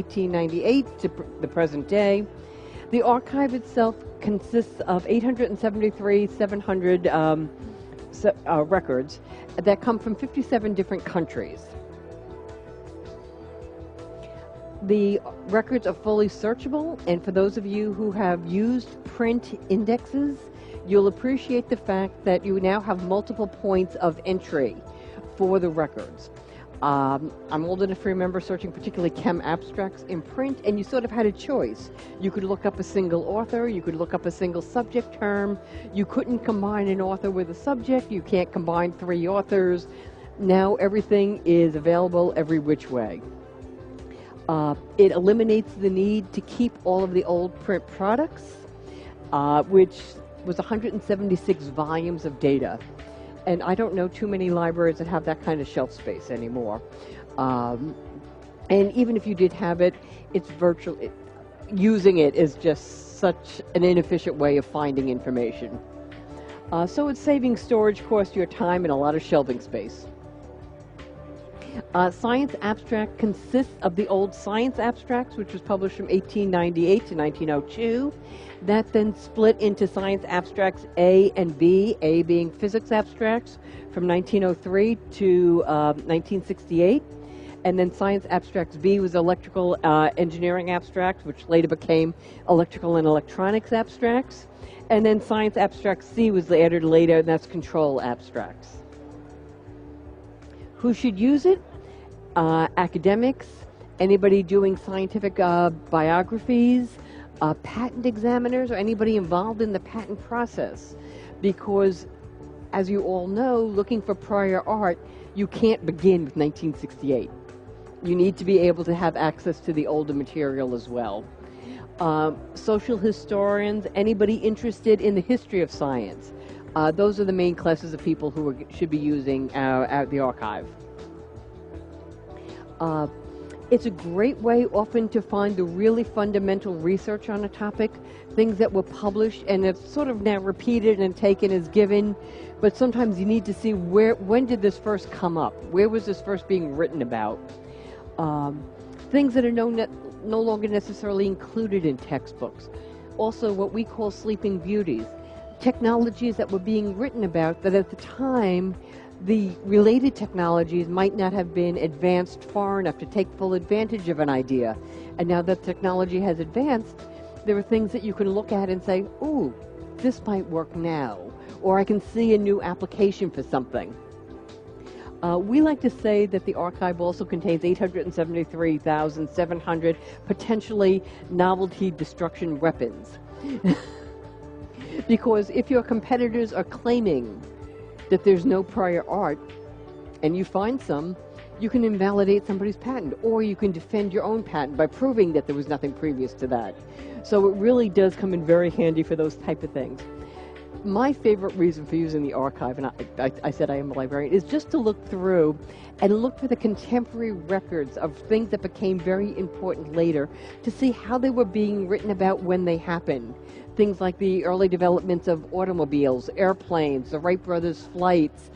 1898 to the present day. The archive itself consists of 873,700 records that come from 57 different countries. The records are fully searchable, and for those of you who have used print indexes, you'll appreciate the fact that you now have multiple points of entry for the records. I'm old enough to remember searching particularly chem abstracts in print, and you sort of had a choice. You could look up a single author, you could look up a single subject term, you couldn't combine an author with a subject, you can't combine three authors. Now everything is available every which way. It eliminates the need to keep all of the old print products, which was 176 volumes of data. And I don't know too many libraries that have that kind of shelf space anymore. And even if you did have it, it's using it is just such an inefficient way of finding information. So it's saving storage costs, your time, and a lot of shelving space. Science Abstract consists of the old Science Abstracts, which was published from 1898 to 1902. That then split into Science Abstracts A and B, A being Physics Abstracts from 1903 to 1968. And then Science Abstracts B was Electrical Engineering Abstracts, which later became Electrical and Electronics Abstracts. And then Science Abstract C was added later, and that's Control Abstracts. Who should use it? Academics, anybody doing scientific biographies, patent examiners, or anybody involved in the patent process. Because, as you all know, looking for prior art, you can't begin with 1968. You need to be able to have access to the older material as well. Social historians, anybody interested in the history of science. Those are the main classes of people who should be using the archive. It's a great way often to find the really fundamental research on a topic, things that were published and have sort of now repeated and taken as given, but sometimes you need to see when did this first come up? Where was this first being written about? Things that are no longer necessarily included in textbooks. Also what we call sleeping beauties. Technologies that were being written about that at the time the related technologies might not have been advanced far enough to take full advantage of an idea. And now that technology has advanced, there are things that you can look at and say, ooh, this might work now, or I can see a new application for something. We like to say that the archive also contains 873,700 potentially novelty destruction weapons. Because if your competitors are claiming that there's no prior art, and you find some, you can invalidate somebody's patent, or you can defend your own patent by proving that there was nothing previous to that. So it really does come in very handy for those type of things. My favorite reason for using the archive, and I said I am a librarian, is just to look through and look for the contemporary records of things that became very important later to see how they were being written about when they happened. Things like the early developments of automobiles, airplanes, the Wright brothers' flights,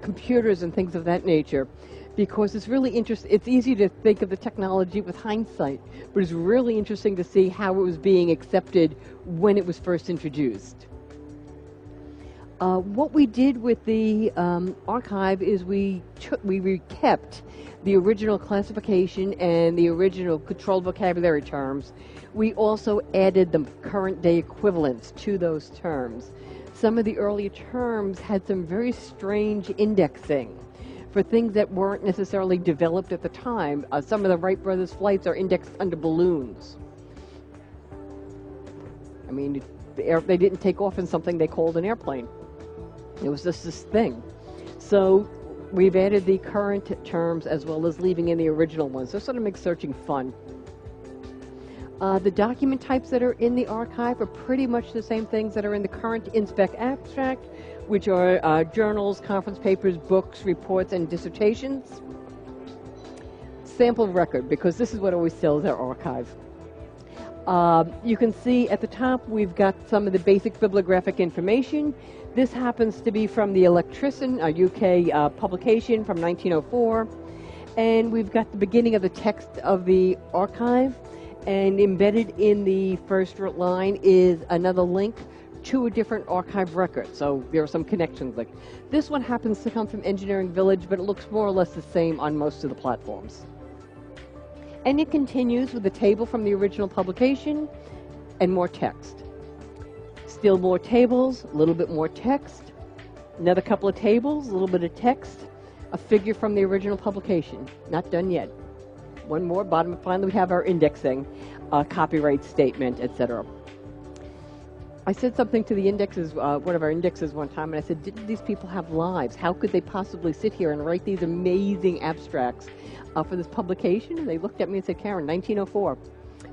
computers and things of that nature. Because it's really interesting. It's easy to think of the technology with hindsight, but it's really interesting to see how it was being accepted when it was first introduced. What we did with the archive is we kept the original classification and the original controlled vocabulary terms. We also added the current day equivalents to those terms. Some of the earlier terms had some very strange indexing for things that weren't necessarily developed at the time. Some of the Wright brothers flights are indexed under balloons. I mean, they didn't take off in something they called an airplane. It was just this thing. So we've added the current terms as well as leaving in the original ones. So it sort of makes searching fun. The document types that are in the archive are pretty much the same things that are in the current InSpec abstract, which are journals, conference papers, books, reports, and dissertations. Sample record, because this is what always sells our archive. You can see at the top we've got some of the basic bibliographic information. This happens to be from the Electrician, a UK publication from 1904. And we've got the beginning of the text of the archive, and embedded in the first line is another link to a different archive record. So there are some connections. Like this one happens to come from Engineering Village, but it looks more or less the same on most of the platforms. And it continues with a table from the original publication and more text. Still more tables, a little bit more text, another couple of tables, a little bit of text, a figure from the original publication. Not done yet. One more, bottom, and finally we have our indexing, copyright statement, etc. I said something to the indexes, one of our indexes one time, and I said, didn't these people have lives? How could they possibly sit here and write these amazing abstracts for this publication? And they looked at me and said, Karen, 1904,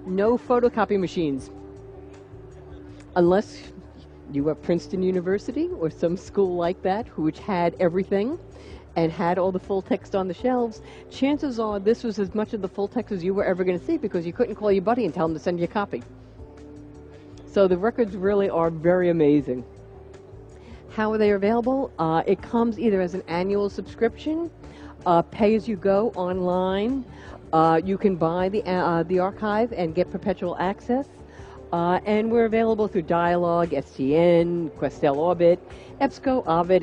no photocopy machines. Unless you were Princeton University or some school like that, which had everything and had all the full text on the shelves, chances are this was as much of the full text as you were ever going to see, because you couldn't call your buddy and tell him to send you a copy. So the records really are very amazing. How are they available? It comes either as an annual subscription, pay-as-you-go online. You can buy the archive and get perpetual access. And we're available through Dialog, STN, Questel Orbit, EBSCO, Ovid,